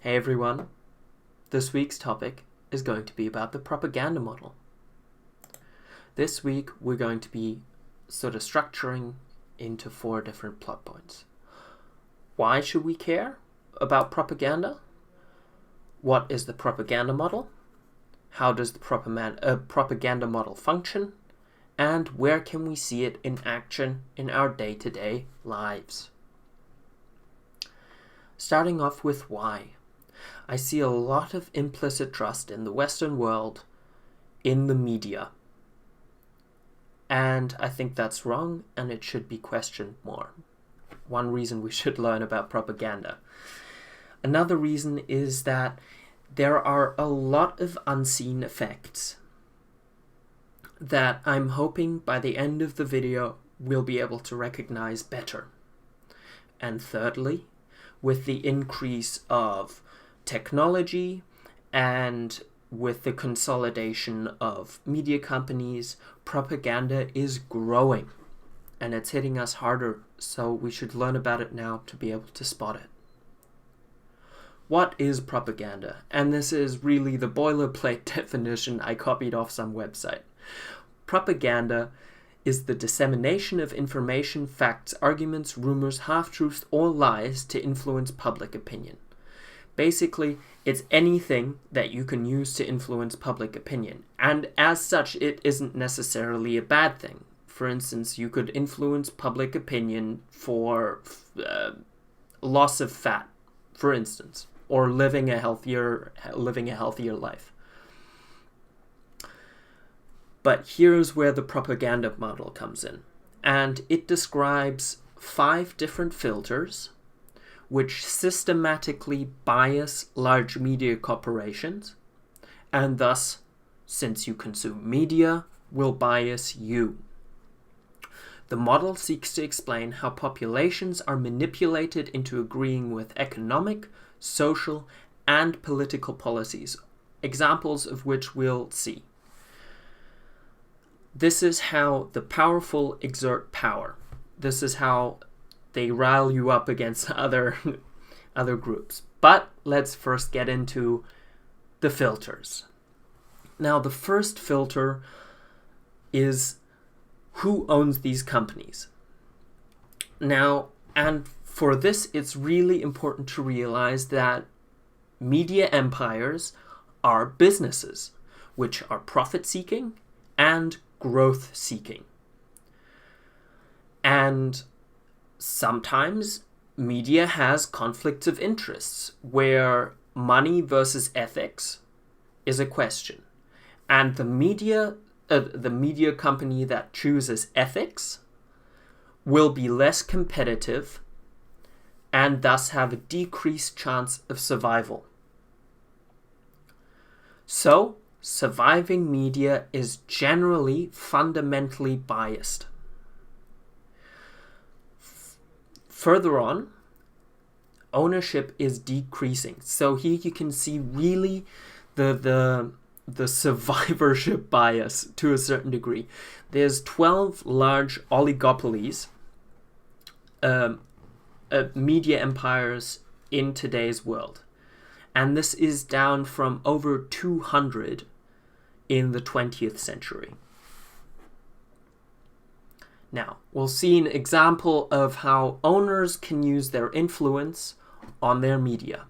Hey everyone, this week's topic is going to be about the propaganda model. This week we're going to be sort of structuring into 4 different plot points. Why should we care about propaganda? What is the propaganda model? How does the propaganda model function? And where can we see it in action in our day-to-day lives? Starting off with why. I see a lot of implicit trust in the Western world in the media. And I think that's wrong and it should be questioned more. One reason we should learn about propaganda. Another reason is that there are a lot of unseen effects that I'm hoping by the end of the video we'll be able to recognize better. And thirdly, with the increase of technology and with the consolidation of media companies, propaganda is growing and it's hitting us harder, so we should learn about it now to be able to spot it. What is propaganda? And this is really the boilerplate definition I copied off some website. Propaganda is the dissemination of information, facts, arguments, rumors, half-truths, or lies to influence public opinion. Basically, it's anything that you can use to influence public opinion. And as such, it isn't necessarily a bad thing. For instance, you could influence public opinion for loss of fat, for instance, or living a healthier life. But here's where the propaganda model comes in. And it describes 5 different filters which systematically bias large media corporations, and thus, since you consume media, will bias you. The model seeks to explain how populations are manipulated into agreeing with economic, social, and political policies, examples of which we'll see. This is how the powerful exert power. This is how they rile you up against other groups. But let's first get into the filters. Now, the first filter is who owns these companies. Now, and for this, it's really important to realize that media empires are businesses, which are profit-seeking and growth-seeking. And sometimes media has conflicts of interests where money versus ethics is a question. And the media company that chooses ethics will be less competitive and thus have a decreased chance of survival. So, surviving media is generally fundamentally biased. Further on, ownership is decreasing. So here you can see really the survivorship bias to a certain degree. There's 12 large oligopolies, media empires in today's world. And this is down from over 200 in the 20th century. Now, we'll see an example of how owners can use their influence on their media.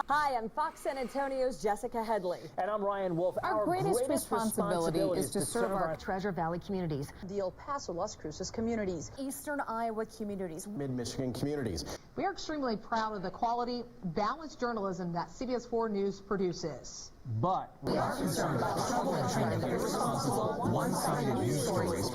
Hi, I'm Fox San Antonio's Jessica Headley. And I'm Ryan Wolf. Our greatest responsibility is to serve our Treasure Valley communities, the El Paso, Las Cruces communities, Eastern Iowa communities, Mid-Michigan communities. We are extremely proud of the quality, balanced journalism that CBS 4 News produces. But we are concerned about the trouble and trend of irresponsible, one-sided news stories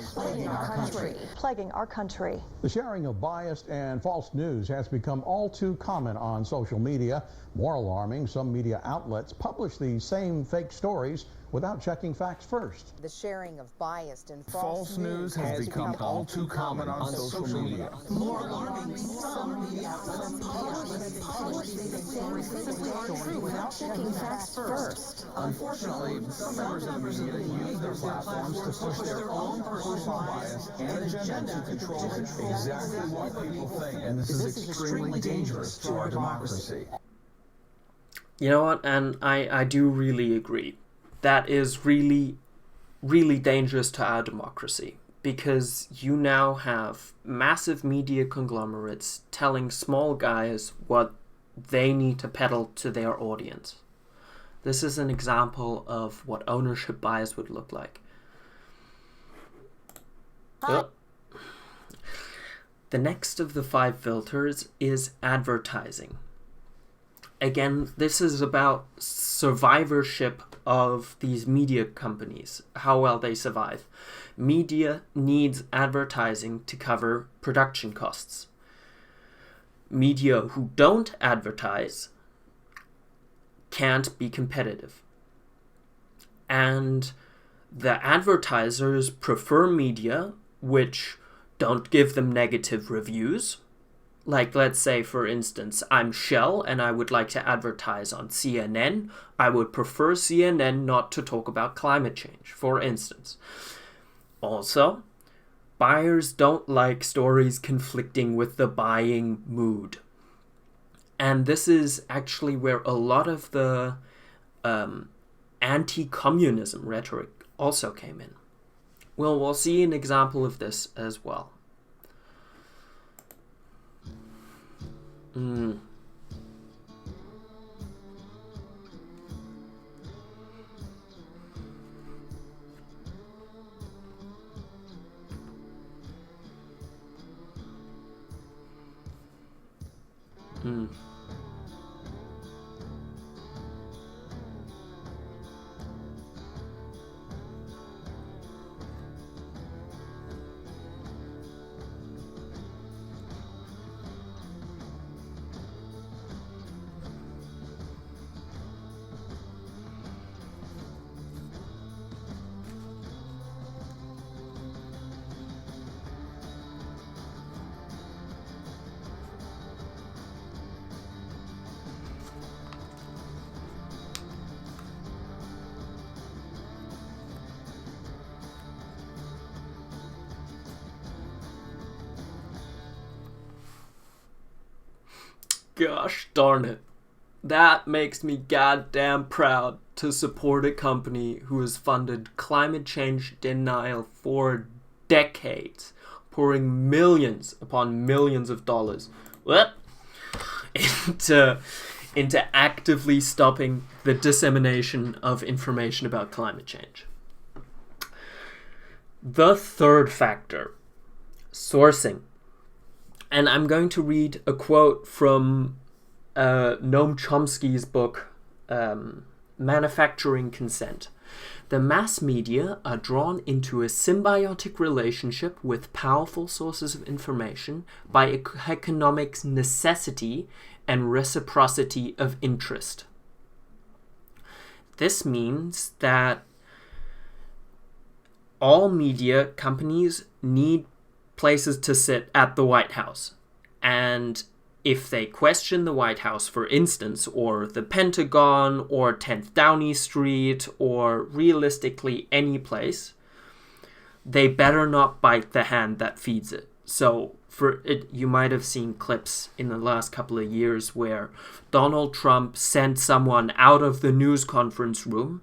plaguing our country. The sharing of biased and false news has become all too common on social media. More alarming, some media outlets publish these same fake stories without checking facts first. The sharing of biased and false news has become all too common on social media. More alarming, some media outlets publish stories simply aren't true without checking facts first. Unfortunately, some members of the media use their platforms to push their own personal bias and agenda to control exactly what people think, and this is extremely dangerous to our democracy. You know what? And I do really agree. That is really, really dangerous to our democracy, because you now have massive media conglomerates telling small guys what they need to peddle to their audience. This is an example of what ownership bias would look like. Yep. The next of the 5 filters is advertising. Again, this is about survivorship of these media companies, how well they survive. Media needs advertising to cover production costs. Media who don't advertise can't be competitive. And the advertisers prefer media which don't give them negative reviews. Like, let's say, for instance, I'm Shell and I would like to advertise on CNN. I would prefer CNN not to talk about climate change, for instance. Also, buyers don't like stories conflicting with the buying mood. And this is actually where a lot of the anti-communism rhetoric also came in. Well, we'll see an example of this as well. Gosh darn it. That makes me goddamn proud to support a company who has funded climate change denial for decades, pouring millions upon millions of dollars into actively stopping the dissemination of information about climate change. The third factor, sourcing. And I'm going to read a quote from Noam Chomsky's book, Manufacturing Consent. The mass media are drawn into a symbiotic relationship with powerful sources of information by economic necessity and reciprocity of interest. This means that all media companies need places to sit at the White House. And if they question the White House, for instance, or the Pentagon, or 10th Downing Street, or realistically any place, they better not bite the hand that feeds it. So for it, you might have seen clips in the last couple of years where Donald Trump sent someone out of the news conference room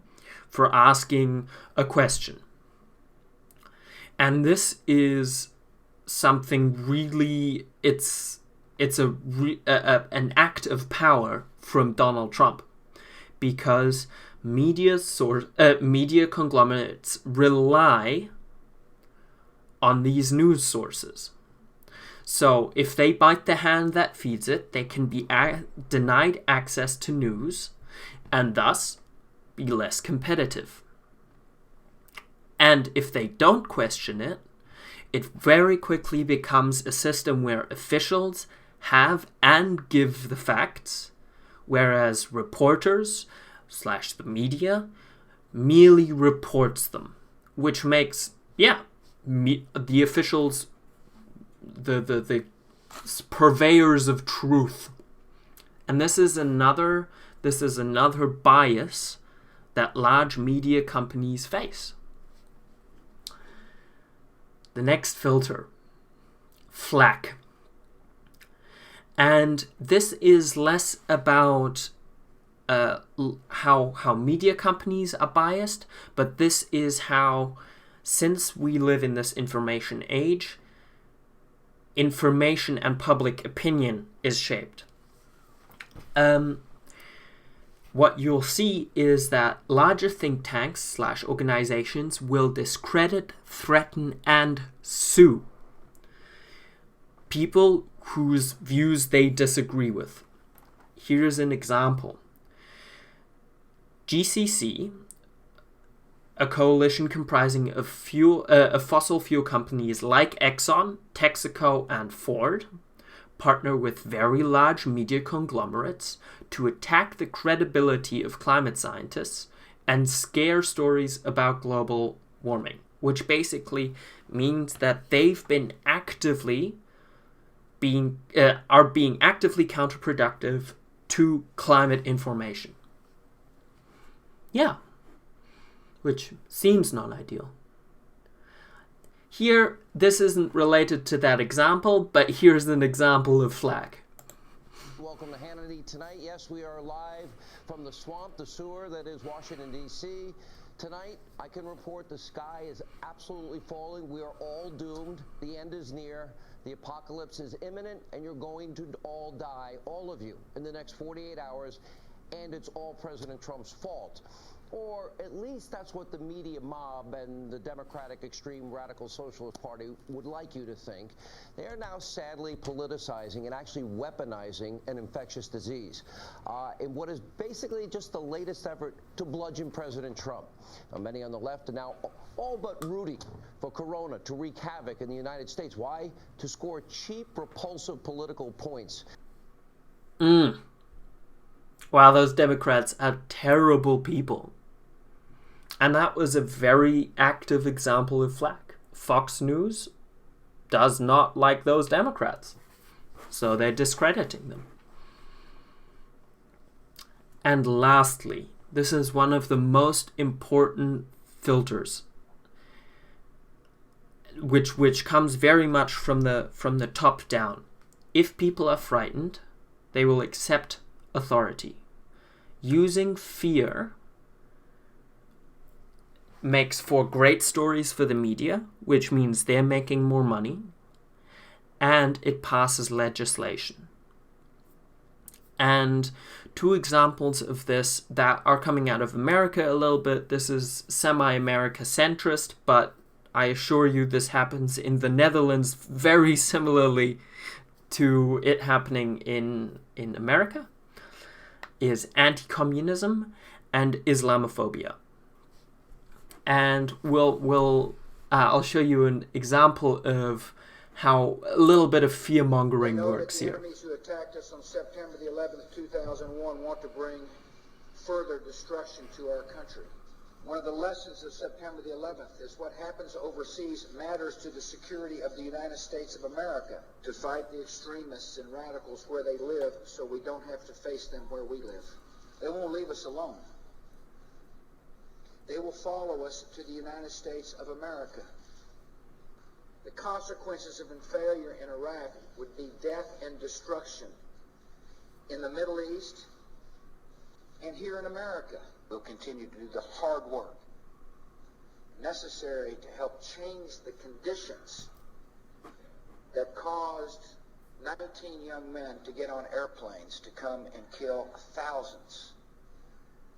for asking a question. And this is something really, it's an act of power from Donald Trump, because media conglomerates rely on these news sources. So if they bite the hand that feeds it, they can be denied access to news and thus be less competitive. And if they don't question it, it very quickly becomes a system where officials have and give the facts, whereas reporters / the media merely reports them, which makes, the officials the purveyors of truth And this is another bias that large media companies face. The next filter, Flack. And this is less about how media companies are biased, but this is how, since we live in this information age, information and public opinion is shaped. What you'll see is that larger think tanks / organizations will discredit, threaten, and sue people whose views they disagree with. Here's an example. GCC, a coalition comprising of fossil fuel companies like Exxon, Texaco, and Ford, partner with very large media conglomerates to attack the credibility of climate scientists and scare stories about global warming, which basically means that they've been actively being counterproductive to climate information. Yeah, which seems non-ideal. Here, this isn't related to that example, but here's an example of Flack. Welcome to Hannity tonight. Yes, we are live from the swamp, the sewer that is Washington, D.C. Tonight, I can report the sky is absolutely falling. We are all doomed. The end is near. The apocalypse is imminent, and you're going to all die, all of you, in the next 48 hours, and it's all President Trump's fault. Or at least that's what the media mob and the Democratic Extreme Radical Socialist Party would like you to think. They are now sadly politicizing and actually weaponizing an infectious disease in what is basically just the latest effort to bludgeon President Trump. Now, many on the left are now all but rooting for Corona to wreak havoc in the United States. Why? To score cheap, repulsive political points. Wow, those Democrats are terrible people. And that was a very active example of Flack. Fox News does not like those Democrats, so they're discrediting them. And lastly, this is one of the most important filters, which comes very much from the top down. If people are frightened, they will accept authority. Using fear makes for great stories for the media, which means they're making more money, and it passes legislation. And two examples of this that are coming out of America a little bit. This is semi-America centrist, but I assure you this happens in the Netherlands very similarly to it happening in America, is anti-communism and Islamophobia. And I'll show you an example of how a little bit of fear-mongering works here. The enemies who attacked us on September the 11th, 2001 want to bring further destruction to our country. One of the lessons of September the 11th is what happens overseas matters to the security of the United States of America. To fight the extremists and radicals where they live so we don't have to face them where we live. They won't leave us alone. They will follow us to the United States of America. The consequences of failure in Iraq would be death and destruction in the Middle East and here in America. We'll continue to do the hard work necessary to help change the conditions that caused 19 young men to get on airplanes to come and kill thousands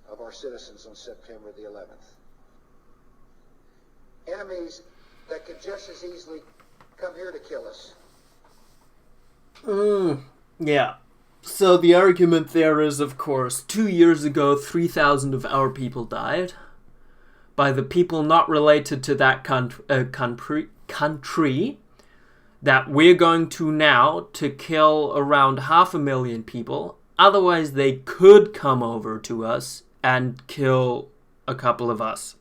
of our citizens on September the 11th. Enemies that could just as easily come here to kill us. Yeah. So the argument there is, of course, 2 years ago, 3,000 of our people died by the people not related to that country that we're going to now to kill around 500,000 people. Otherwise, they could come over to us and kill a couple of us.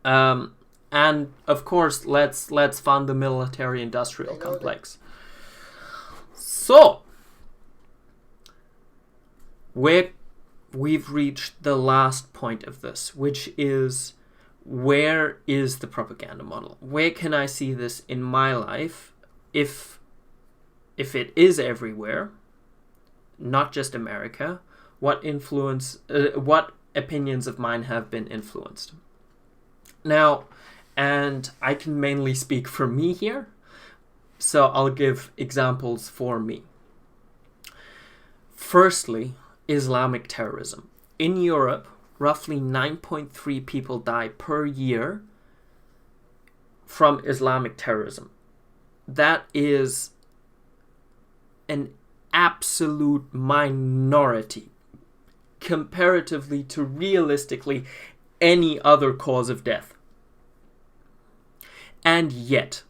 And of course, let's fund the military-industrial complex. So, we've reached the last point of this, which is, where is the propaganda model? Where can I see this in my life if it is everywhere, not just America? What opinions of mine have been influenced? Now, and I can mainly speak for me here, so I'll give examples for me. Firstly, Islamic terrorism. In Europe, roughly 9.3 people die per year from Islamic terrorism. That is an absolute minority comparatively to realistically any other cause of death. And yet,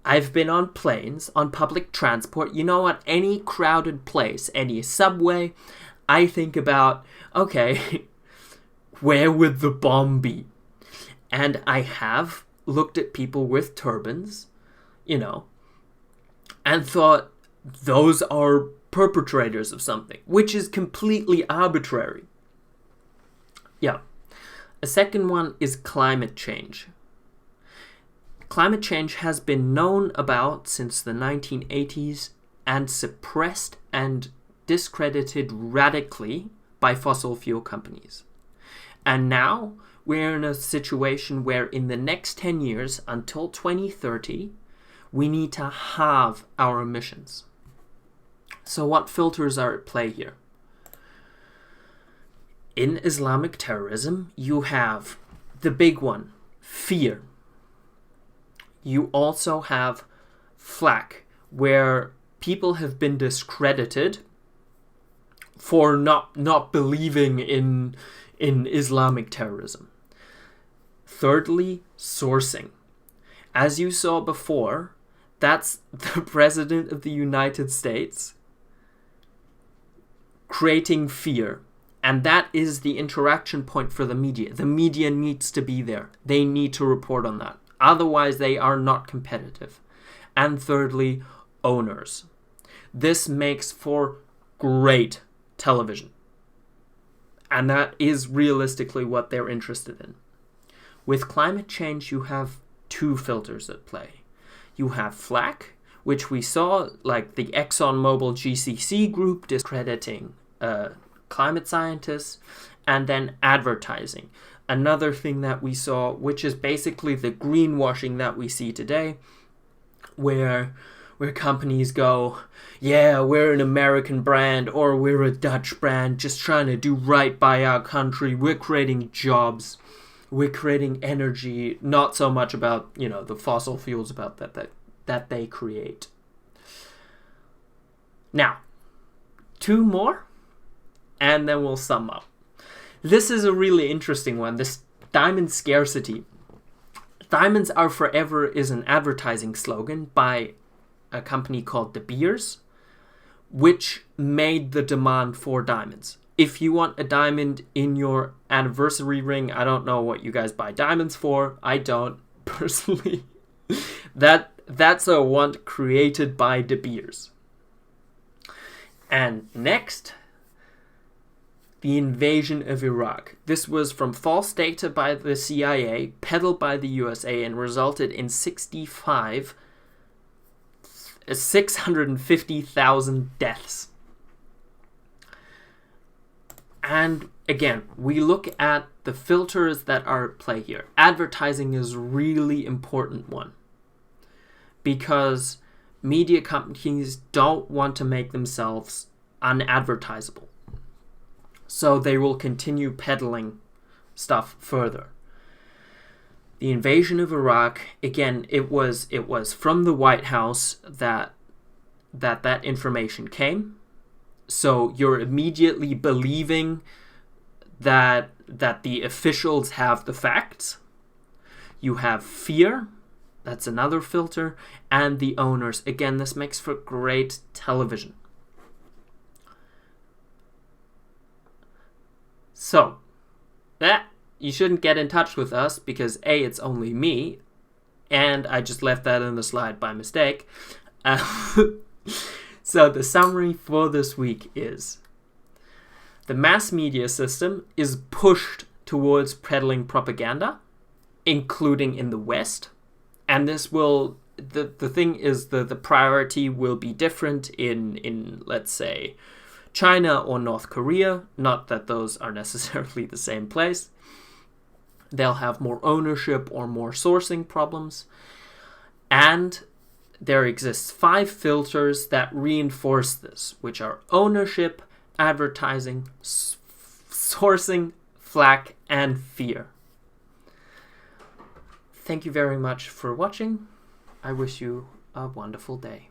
I've been on planes, on public transport, any crowded place, any subway, I think about, okay, where would the bomb be? And I have looked at people with turbans, and thought, those are perpetrators of something, which is completely arbitrary. Yeah. A second one is climate change. Climate change has been known about since the 1980s and suppressed and discredited radically by fossil fuel companies. And now we're in a situation where in the next 10 years, until 2030, we need to halve our emissions. So what filters are at play here? In Islamic terrorism, you have the big one, fear. You also have Flack, where people have been discredited for not believing in Islamic terrorism. Thirdly, sourcing. As you saw before, that's the President of the United States creating fear. And that is the interaction point for the media. The media needs to be there. They need to report on that. Otherwise, they are not competitive. And thirdly, owners. This makes for great television. And that is realistically what they're interested in. With climate change, you have two filters at play. You have Flack, which we saw, like the ExxonMobil GCC group discrediting climate scientists, and then advertising. Another thing that we saw, which is basically the greenwashing that we see today, where companies go, yeah, we're an American brand or we're a Dutch brand just trying to do right by our country. We're creating jobs. We're creating energy, not so much about, the fossil fuels about that they create. Now, two more, and then we'll sum up. This is a really interesting one, this diamond scarcity. Diamonds are forever is an advertising slogan by a company called De Beers, which made the demand for diamonds. If you want a diamond in your anniversary ring, I don't know what you guys buy diamonds for. I don't, personally. That's a want created by De Beers. And next, the invasion of Iraq. This was from false data by the CIA, peddled by the USA, and resulted in 650,000 deaths. And again, we look at the filters that are at play here. Advertising is a really important one, because media companies don't want to make themselves unadvertisable. So they will continue peddling stuff further. The invasion of Iraq, again, it was from the White House that information came. So you're immediately believing that the officials have the facts. You have fear, that's another filter, and the owners. Again, this makes for great television. So, you shouldn't get in touch with us because A, it's only me, and I just left that in the slide by mistake. So the summary for this week is: the mass media system is pushed towards peddling propaganda, including in the West. And this will, the thing is, the priority will be different in, let's say, China or North Korea. Not that those are necessarily the same place. They'll have more ownership or more sourcing problems. And there exists 5 filters that reinforce this, which are ownership, advertising, sourcing, flack, and fear. Thank you very much for watching. I wish you a wonderful day.